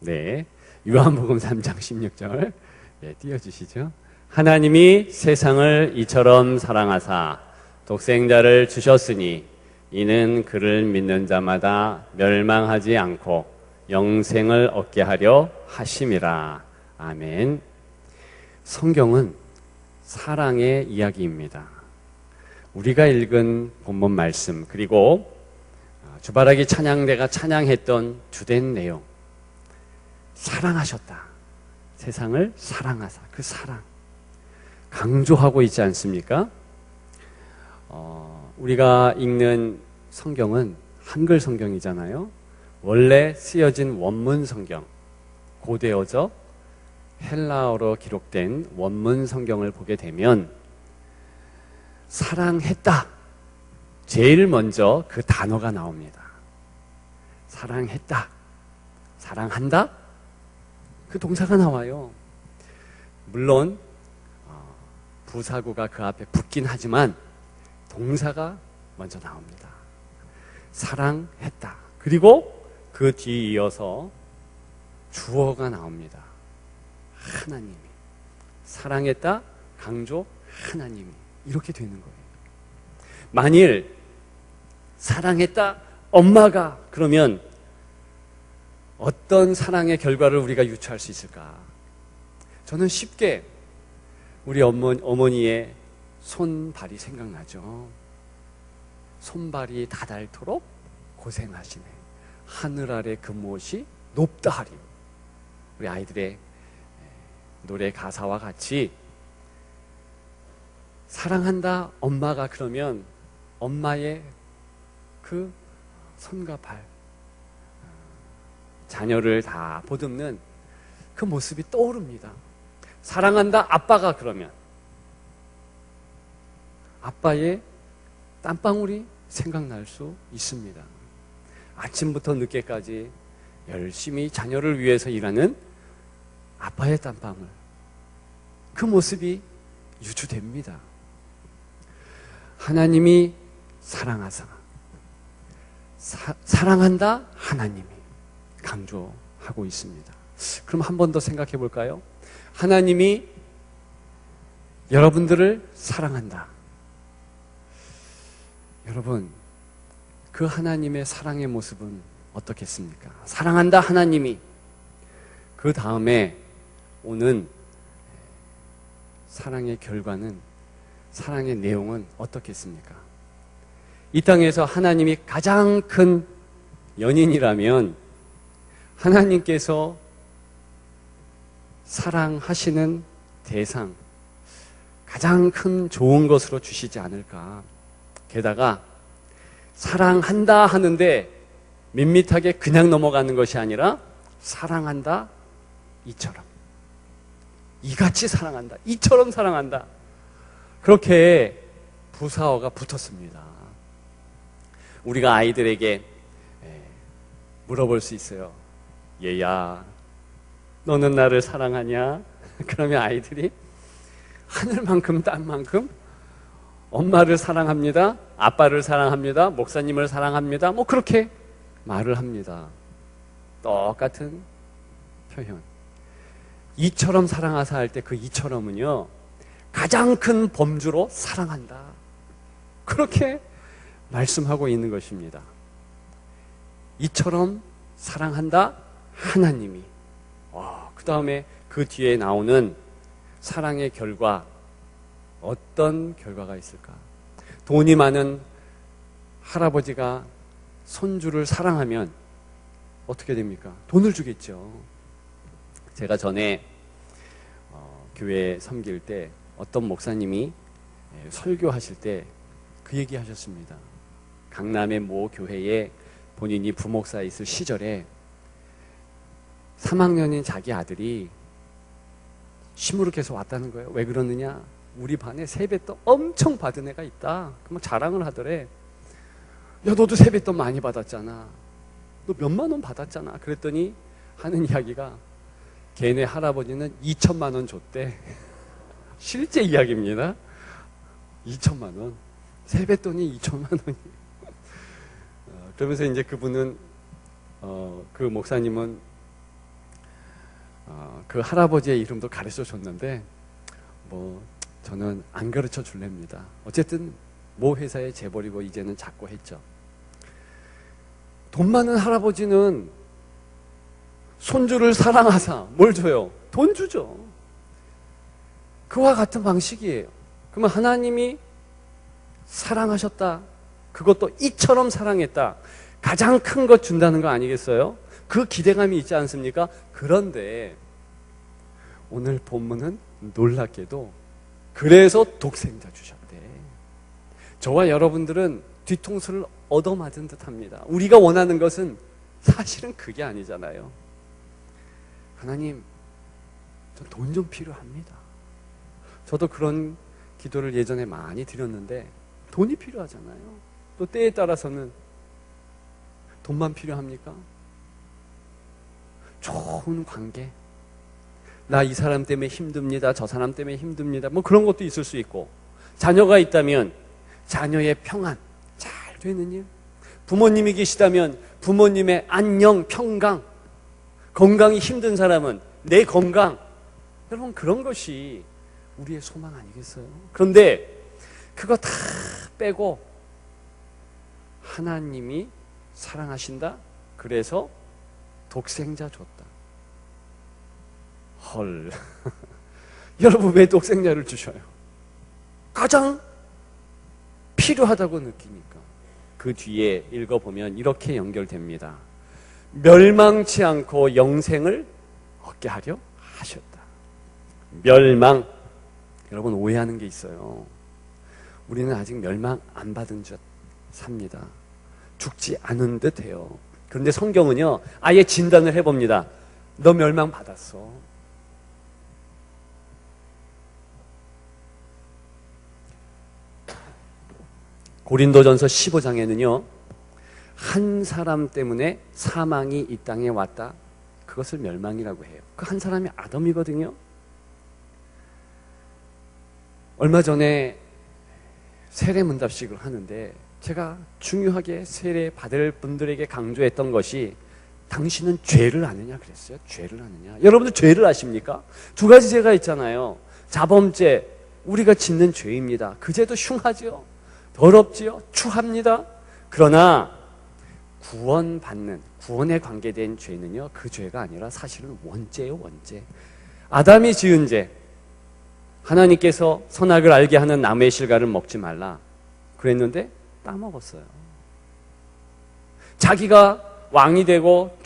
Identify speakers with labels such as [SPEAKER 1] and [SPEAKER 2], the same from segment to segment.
[SPEAKER 1] 네, 요한복음 3장 16절 네, 띄워주시죠. 하나님이 세상을 이처럼 사랑하사 독생자를 주셨으니 이는 그를 믿는 자마다 멸망하지 않고 영생을 얻게 하려 하심이라. 아멘. 성경은 사랑의 이야기입니다. 우리가 읽은 본문 말씀 그리고 주바라기 찬양대가 찬양했던 주된 내용, 사랑하셨다. 세상을 사랑하사, 그 사랑 강조하고 있지 않습니까? 우리가 읽는 성경은 한글 성경이잖아요. 원래 쓰여진 원문 성경, 고대어죠. 헬라어로 기록된 원문 성경을 보게 되면 사랑했다. 제일 먼저 그 단어가 나옵니다. 사랑했다. 사랑한다. 그 동사가 나와요. 물론 부사구가 그 앞에 붙긴 하지만 동사가 먼저 나옵니다. 사랑했다. 그리고 그 뒤에 이어서 주어가 나옵니다. 하나님이. 사랑했다. 강조 하나님이. 이렇게 되는 거예요. 만일 사랑했다. 엄마가 그러면 어떤 사랑의 결과를 우리가 유추할 수 있을까? 저는 쉽게 우리 어머니의 손발이 생각나죠. 손발이 다닳도록 고생하시네. 하늘 아래 금옷이 높다 하리. 우리 아이들의 노래 가사와 같이 사랑한다 엄마가 그러면 엄마의 그 손과 발, 자녀를 다 보듬는 그 모습이 떠오릅니다. 사랑한다 아빠가 그러면 아빠의 땀방울이 생각날 수 있습니다. 아침부터 늦게까지 열심히 자녀를 위해서 일하는 아빠의 땀방울, 그 모습이 유추됩니다. 하나님이 사랑하사, 사랑한다 하나님이 강조하고 있습니다. 그럼 한 번 더 생각해 볼까요? 하나님이 여러분들을 사랑한다. 여러분, 그 하나님의 사랑의 모습은 어떻겠습니까? 사랑한다 하나님이. 그 다음에 오는 사랑의 결과는, 사랑의 내용은 어떻겠습니까? 이 땅에서 하나님이 가장 큰 연인이라면 하나님께서 사랑하시는 대상, 가장 큰 좋은 것으로 주시지 않을까. 게다가 사랑한다 하는데 밋밋하게 그냥 넘어가는 것이 아니라 사랑한다 이처럼, 이같이 사랑한다, 이처럼 사랑한다, 그렇게 부사어가 붙었습니다. 우리가 아이들에게 물어볼 수 있어요. 얘야, 너는 나를 사랑하냐? 그러면 아이들이 하늘만큼 땅만큼 엄마를 사랑합니다, 아빠를 사랑합니다, 목사님을 사랑합니다, 뭐 그렇게 말을 합니다. 똑같은 표현. 이처럼 사랑하사 할 때 그 이처럼은요, 가장 큰 범주로 사랑한다, 그렇게 말씀하고 있는 것입니다. 이처럼 사랑한다 하나님이. 그 다음에 그 뒤에 나오는 사랑의 결과, 어떤 결과가 있을까? 돈이 많은 할아버지가 손주를 사랑하면 어떻게 됩니까? 돈을 주겠죠. 제가 전에 교회 섬길 때 어떤 목사님이 설교하실 때 그 얘기 하셨습니다. 강남의 모 교회에 본인이 부목사 있을 시절에 3학년인 자기 아들이 시무룩해서 왔다는 거예요. 왜 그러느냐? 우리 반에 세뱃돈 엄청 받은 애가 있다. 그만 자랑을 하더래. 야, 너도 세뱃돈 많이 받았잖아. 너 몇만 원 받았잖아. 그랬더니 하는 이야기가 걔네 할아버지는 2천만 원 줬대. 실제 이야기입니다. 2천만 원. 세뱃돈이 2천만 원이. 그러면서 이제 그분은 그 목사님은 그 할아버지의 이름도 가르쳐 줬는데 저는 안 가르쳐 줄랍니다. 어쨌든 모 회사에 재버리고 이제는 자꾸 했죠. 돈 많은 할아버지는 손주를 사랑하사 뭘 줘요? 돈 주죠. 그와 같은 방식이에요. 그러면 하나님이 사랑하셨다. 그것도 이처럼 사랑했다. 가장 큰 것 준다는 거 아니겠어요? 그 기대감이 있지 않습니까? 그런데 오늘 본문은 놀랍게도 그래서 독생자 주셨대. 저와 여러분들은 뒤통수를 얻어맞은 듯합니다. 우리가 원하는 것은 사실은 그게 아니잖아요. 하나님, 저 돈 좀 필요합니다. 저도 그런 기도를 예전에 많이 드렸는데 돈이 필요하잖아요. 또 때에 따라서는 돈만 필요합니까? 좋은 관계, 나 이 사람 때문에 힘듭니다, 저 사람 때문에 힘듭니다, 그런 것도 있을 수 있고, 자녀가 있다면 자녀의 평안, 잘 되는 일, 부모님이 계시다면 부모님의 안녕, 평강, 건강이 힘든 사람은 내 건강. 여러분, 그런 것이 우리의 소망 아니겠어요? 그런데 그거 다 빼고 하나님이 사랑하신다? 그래서 독생자 줬다. 헐. 여러분, 왜 독생자를 주셔요? 가장 필요하다고 느끼니까. 그 뒤에 읽어보면 이렇게 연결됩니다. 멸망치 않고 영생을 얻게 하려 하셨다. 멸망. 여러분, 오해하는 게 있어요. 우리는 아직 멸망 안 받은 듯 삽니다. 죽지 않은 듯 해요. 그런데 성경은요, 아예 진단을 해봅니다. 너 멸망 받았어. 고린도전서 15장에는요, 한 사람 때문에 사망이 이 땅에 왔다. 그것을 멸망이라고 해요. 그 한 사람이 아담이거든요. 얼마 전에 세례문답식을 하는데 제가 중요하게 세례 받을 분들에게 강조했던 것이 당신은 죄를 아느냐 그랬어요. 죄를 아느냐. 여러분들 죄를 아십니까? 두 가지 죄가 있잖아요. 자범죄, 우리가 짓는 죄입니다. 그 죄도 흉하지요. 더럽지요. 추합니다. 그러나 구원받는, 구원에 관계된 죄는요, 그 죄가 아니라 사실은 원죄예요. 원죄. 아담이 지은 죄, 하나님께서 선악을 알게 하는 나무의 실과를 먹지 말라 그랬는데 따먹었어요. 자기가 왕이 되고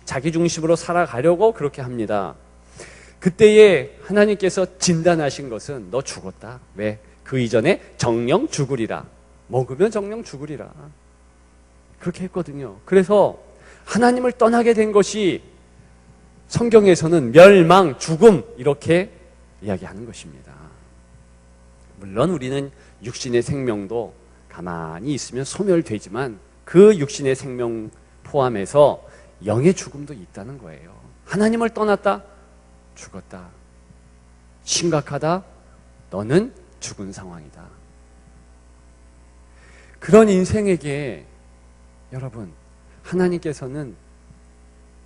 [SPEAKER 1] 자기 중심으로 살아가려고 그렇게 합니다. 그때에 하나님께서 진단하신 것은 너 죽었다. 왜? 그 이전에 정령 죽으리라. 먹으면 정령 죽으리라. 그렇게 했거든요. 그래서 하나님을 떠나게 된 것이 성경에서는 멸망, 죽음 이렇게 이야기하는 것입니다. 물론 우리는 육신의 생명도 가만히 있으면 소멸되지만 그 육신의 생명 포함해서 영의 죽음도 있다는 거예요. 하나님을 떠났다? 죽었다. 심각하다? 너는 죽은 상황이다. 그런 인생에게 여러분, 하나님께서는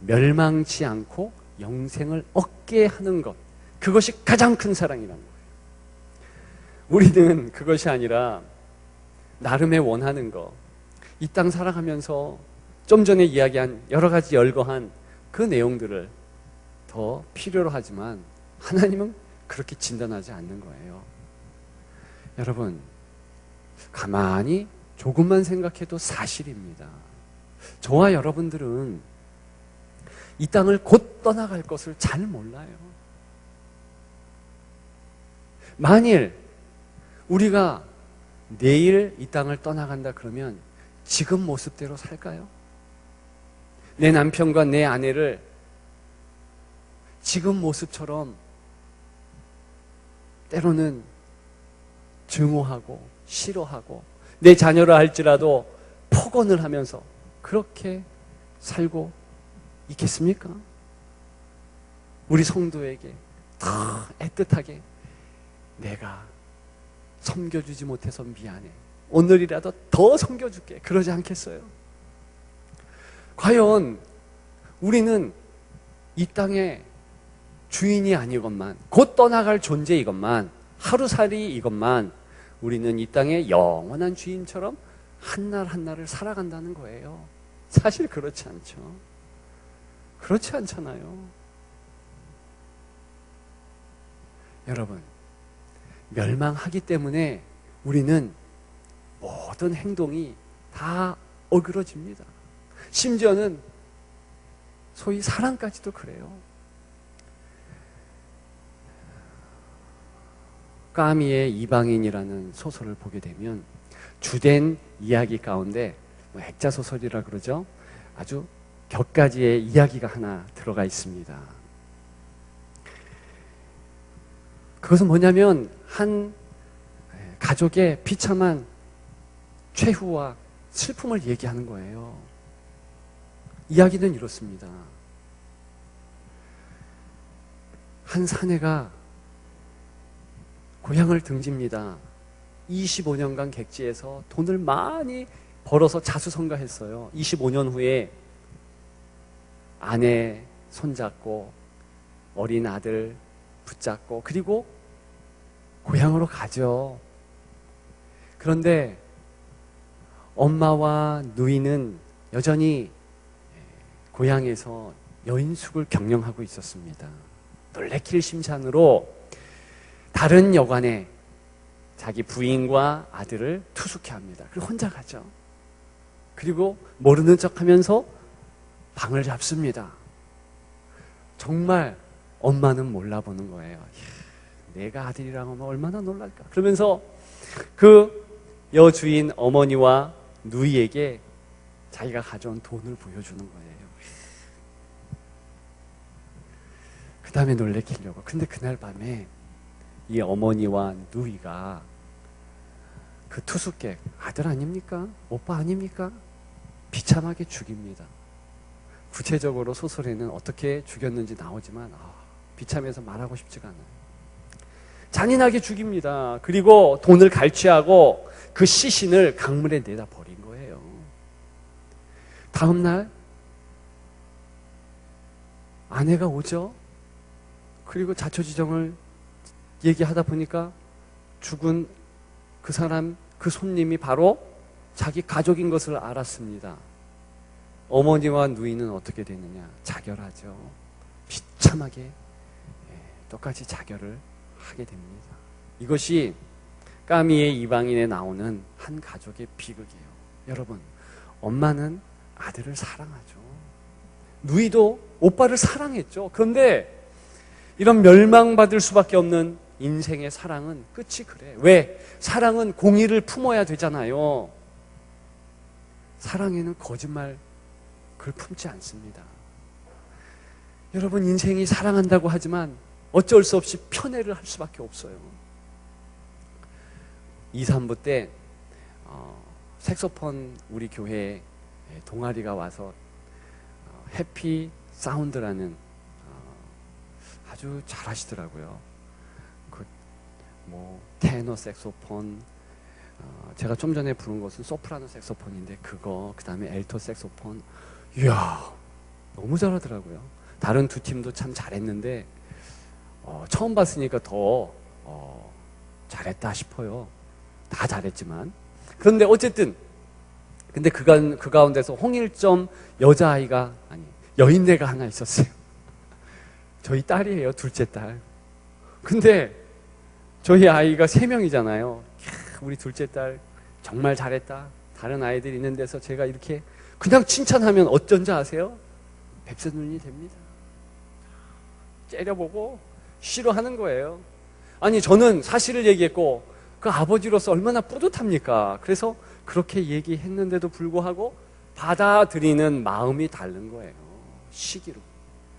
[SPEAKER 1] 멸망치 않고 영생을 얻게 하는 것, 그것이 가장 큰 사랑이라는 거예요. 우리는 그것이 아니라 나름의 원하는 것, 이 땅 살아가면서 좀 전에 이야기한 여러 가지 열거한 그 내용들을 더 필요로 하지만 하나님은 그렇게 진단하지 않는 거예요. 여러분, 가만히 조금만 생각해도 사실입니다. 저와 여러분들은 이 땅을 곧 떠나갈 것을 잘 몰라요. 만일 우리가 내일 이 땅을 떠나간다 그러면 지금 모습대로 살까요? 내 남편과 내 아내를 지금 모습처럼 때로는 증오하고 싫어하고 내 자녀라 할지라도 폭언을 하면서 그렇게 살고 있겠습니까? 우리 성도에게 더 애틋하게 내가 섬겨주지 못해서 미안해. 오늘이라도 더 섬겨줄게. 그러지 않겠어요? 과연 우리는 이 땅에 주인이 아니건만, 곧 떠나갈 존재이건만, 하루살이 이것만 우리는 이 땅의 영원한 주인처럼 한날 한날을 살아간다는 거예요. 사실 그렇지 않죠. 그렇지 않잖아요. 여러분, 멸망하기 때문에 우리는 모든 행동이 다 어그러집니다. 심지어는 소위 사랑까지도 그래요. 까미의 이방인이라는 소설을 보게 되면 주된 이야기 가운데 액자 소설이라 그러죠. 아주 격가지의 이야기가 하나 들어가 있습니다. 그것은 뭐냐면 한 가족의 비참한 최후와 슬픔을 얘기하는 거예요. 이야기는 이렇습니다. 한 사내가 고향을 등집니다. 25년간 객지에서 돈을 많이 벌어서 자수성가했어요. 25년 후에 아내 손잡고 어린 아들 붙잡고 그리고 고향으로 가죠. 그런데 엄마와 누이는 여전히 고향에서 여인숙을 경영하고 있었습니다. 놀래킬 심산으로 다른 여관에 자기 부인과 아들을 투숙해 합니다. 그리고 혼자 가죠. 그리고 모르는 척하면서 방을 잡습니다. 정말 엄마는 몰라보는 거예요. 내가 아들이랑 하면 얼마나 놀랄까. 그러면서 그 여주인 어머니와 누이에게 자기가 가져온 돈을 보여주는 거예요. 그 다음에 놀래키려고. 근데 그날 밤에 이 어머니와 누이가 그 투숙객, 아들 아닙니까? 오빠 아닙니까? 비참하게 죽입니다. 구체적으로 소설에는 어떻게 죽였는지 나오지만 비참해서 말하고 싶지가 않아요. 잔인하게 죽입니다. 그리고 돈을 갈취하고 그 시신을 강물에 내다 버린 거예요. 다음 날 아내가 오죠. 그리고 자초지종을 얘기하다 보니까 죽은 그 사람, 그 손님이 바로 자기 가족인 것을 알았습니다. 어머니와 누이는 어떻게 되느냐? 자결하죠. 비참하게 똑같이 자결을 하게 됩니다. 이것이 까미의 이방인에 나오는 한 가족의 비극이에요. 여러분, 엄마는 아들을 사랑하죠. 누이도 오빠를 사랑했죠. 그런데 이런 멸망받을 수밖에 없는 인생의 사랑은 끝이 그래. 왜? 사랑은 공의를 품어야 되잖아요. 사랑에는 거짓말 그걸 품지 않습니다. 여러분, 인생이 사랑한다고 하지만 어쩔 수 없이 편애를 할 수밖에 없어요. 2, 3부 때 색소폰 우리 교회에 동아리가 와서 해피 사운드라는 아주 잘하시더라고요. 테너 색소폰, 제가 좀 전에 부른 것은 소프라노 색소폰인데 그거, 그 다음에 엘토 색소폰. 이야, 너무 잘하더라고요. 다른 두 팀도 참 잘했는데 처음 봤으니까 더 잘했다 싶어요. 다 잘했지만. 그런데 어쨌든 근데 그 가운데서 홍일점 여자아이가, 아니 여인네가 하나 있었어요. 저희 딸이에요. 둘째 딸. 근데 저희 아이가 3명이잖아요. 우리 둘째 딸 정말 잘했다. 다른 아이들이 있는 데서 제가 이렇게 그냥 칭찬하면 어쩐지 아세요? 백선눈이 됩니다. 째려보고 싫어하는 거예요. 아니, 저는 사실을 얘기했고 그 아버지로서 얼마나 뿌듯합니까? 그래서 그렇게 얘기했는데도 불구하고 받아들이는 마음이 다른 거예요. 시기로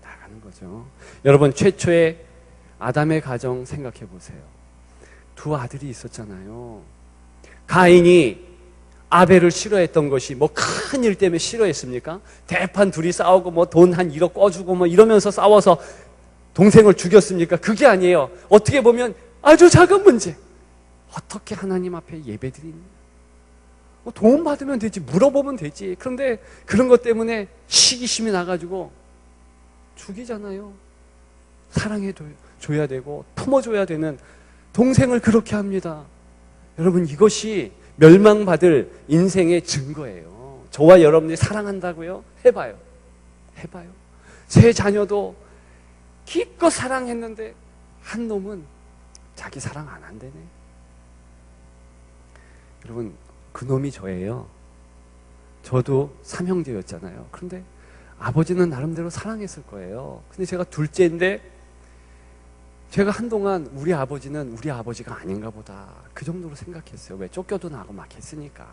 [SPEAKER 1] 나가는 거죠. 여러분, 최초의 아담의 가정 생각해 보세요. 두 아들이 있었잖아요. 가인이 아벨을 싫어했던 것이 뭐 큰 일 때문에 싫어했습니까? 대판 둘이 싸우고 뭐 돈 한 1억 꿔주고 뭐 이러면서 싸워서 동생을 죽였습니까? 그게 아니에요. 어떻게 보면 아주 작은 문제. 어떻게 하나님 앞에 예배드리니? 뭐 도움 받으면 되지, 물어보면 되지. 그런데 그런 것 때문에 시기심이 나가지고 죽이잖아요. 사랑해줘야 되고 품어줘야 되는 동생을 그렇게 합니다. 여러분, 이것이 멸망받을 인생의 증거예요. 저와 여러분들이 사랑한다고요? 해봐요. 제 자녀도 기껏 사랑했는데 한 놈은 자기 사랑 안 한대네. 여러분, 그 놈이 저예요. 저도 삼형제였잖아요. 그런데 아버지는 나름대로 사랑했을 거예요. 근데 제가 둘째인데 제가 한동안 우리 아버지는 우리 아버지가 아닌가 보다 그 정도로 생각했어요. 왜? 쫓겨도 나고 막 했으니까,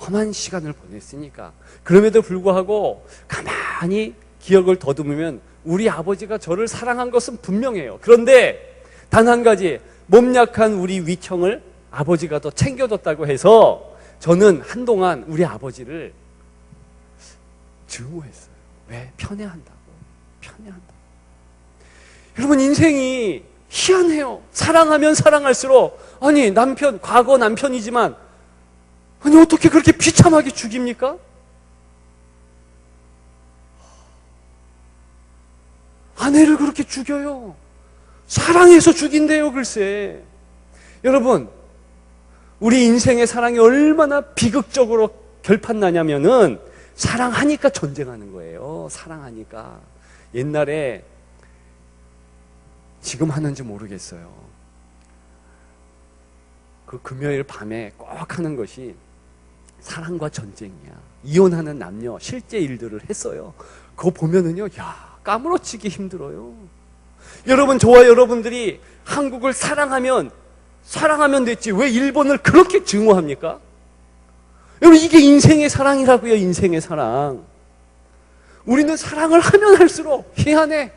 [SPEAKER 1] 험한 시간을 보냈으니까. 그럼에도 불구하고 가만히 기억을 더듬으면 우리 아버지가 저를 사랑한 것은 분명해요. 그런데 단 한 가지, 몸 약한 우리 위청을 아버지가 더 챙겨줬다고 해서 저는 한동안 우리 아버지를 증오했어요. 왜? 편애한다고. 여러분, 인생이 희한해요. 사랑하면 사랑할수록, 아니, 과거 남편이지만, 아니, 어떻게 그렇게 비참하게 죽입니까? 아내를 그렇게 죽여요. 사랑해서 죽인대요, 글쎄. 여러분, 우리 인생의 사랑이 얼마나 비극적으로 결판나냐면은, 사랑하니까 전쟁하는 거예요. 사랑하니까. 옛날에, 지금 하는지 모르겠어요. 그 금요일 밤에 꼭 하는 것이 사랑과 전쟁이야. 이혼하는 남녀 실제 일들을 했어요. 그거 보면은요, 까무러치기 힘들어요. 여러분, 저와 여러분들이 한국을 사랑하면 됐지 왜 일본을 그렇게 증오합니까? 여러분, 이게 인생의 사랑이라고요. 인생의 사랑. 우리는 사랑을 하면 할수록 희한해.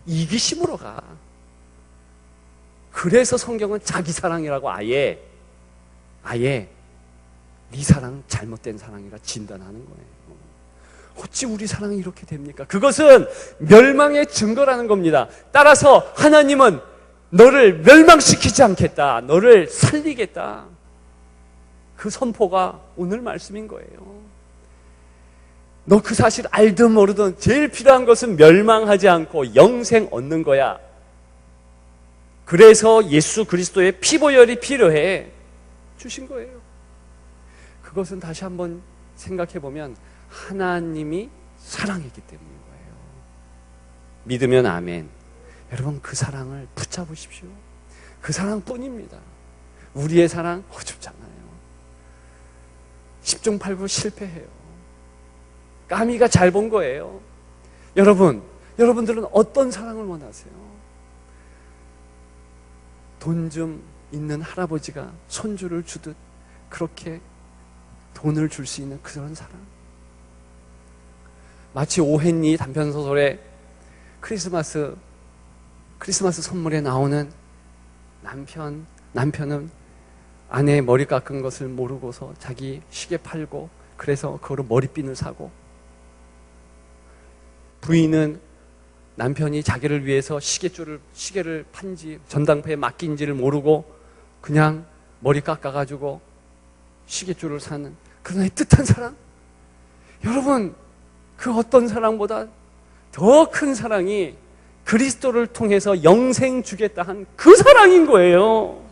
[SPEAKER 1] 이기심으로 가. 그래서 성경은 자기 사랑이라고 아예 네 사랑 잘못된 사랑이라 진단하는 거예요. 어찌 우리 사랑이 이렇게 됩니까? 그것은 멸망의 증거라는 겁니다. 따라서 하나님은 너를 멸망시키지 않겠다. 너를 살리겠다. 그 선포가 오늘 말씀인 거예요. 너 그 사실 알든 모르든 제일 필요한 것은 멸망하지 않고 영생 얻는 거야. 그래서 예수 그리스도의 피보혈이 필요해 주신 거예요. 그것은 다시 한번 생각해 보면 하나님이 사랑했기 때문인 거예요. 믿으면 아멘. 여러분, 그 사랑을 붙잡으십시오. 그 사랑뿐입니다. 우리의 사랑 어줍잖아요. 10중 8구 실패해요. 까미가 잘 본 거예요. 여러분들은 어떤 사랑을 원하세요? 돈 좀 있는 할아버지가 손주를 주듯 그렇게 돈을 줄 수 있는 그런 사랑? 마치 오헨리 단편소설의 크리스마스 선물에 나오는 남편은 아내의 머리 깎은 것을 모르고서 자기 시계 팔고 그래서 그거로 머리핀을 사고, 부인은 남편이 자기를 위해서 시계를 판지 전당포에 맡긴지를 모르고 그냥 머리 깎아가지고 시계줄을 사는 그런 애틋한 사랑? 여러분, 그 어떤 사랑보다 더 큰 사랑이 그리스도를 통해서 영생 주겠다 한 그 사랑인 거예요.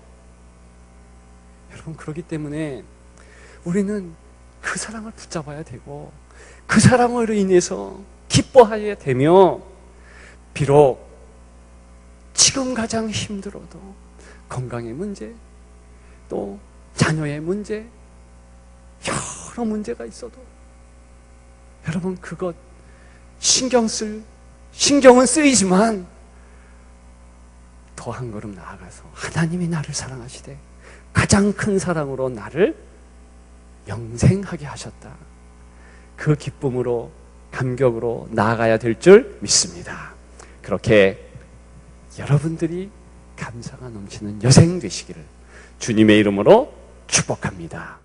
[SPEAKER 1] 여러분, 그렇기 때문에 우리는 그 사랑을 붙잡아야 되고 그 사랑으로 인해서 기뻐해야 되며, 비록 지금 가장 힘들어도 건강의 문제, 또 자녀의 문제, 여러 문제가 있어도 여러분, 그것 신경은 쓰이지만 더 한 걸음 나아가서 하나님이 나를 사랑하시되 가장 큰 사랑으로 나를 영생하게 하셨다. 그 기쁨으로, 감격으로 나아가야 될 줄 믿습니다. 그렇게 여러분들이 감사가 넘치는 여생 되시기를 주님의 이름으로 축복합니다.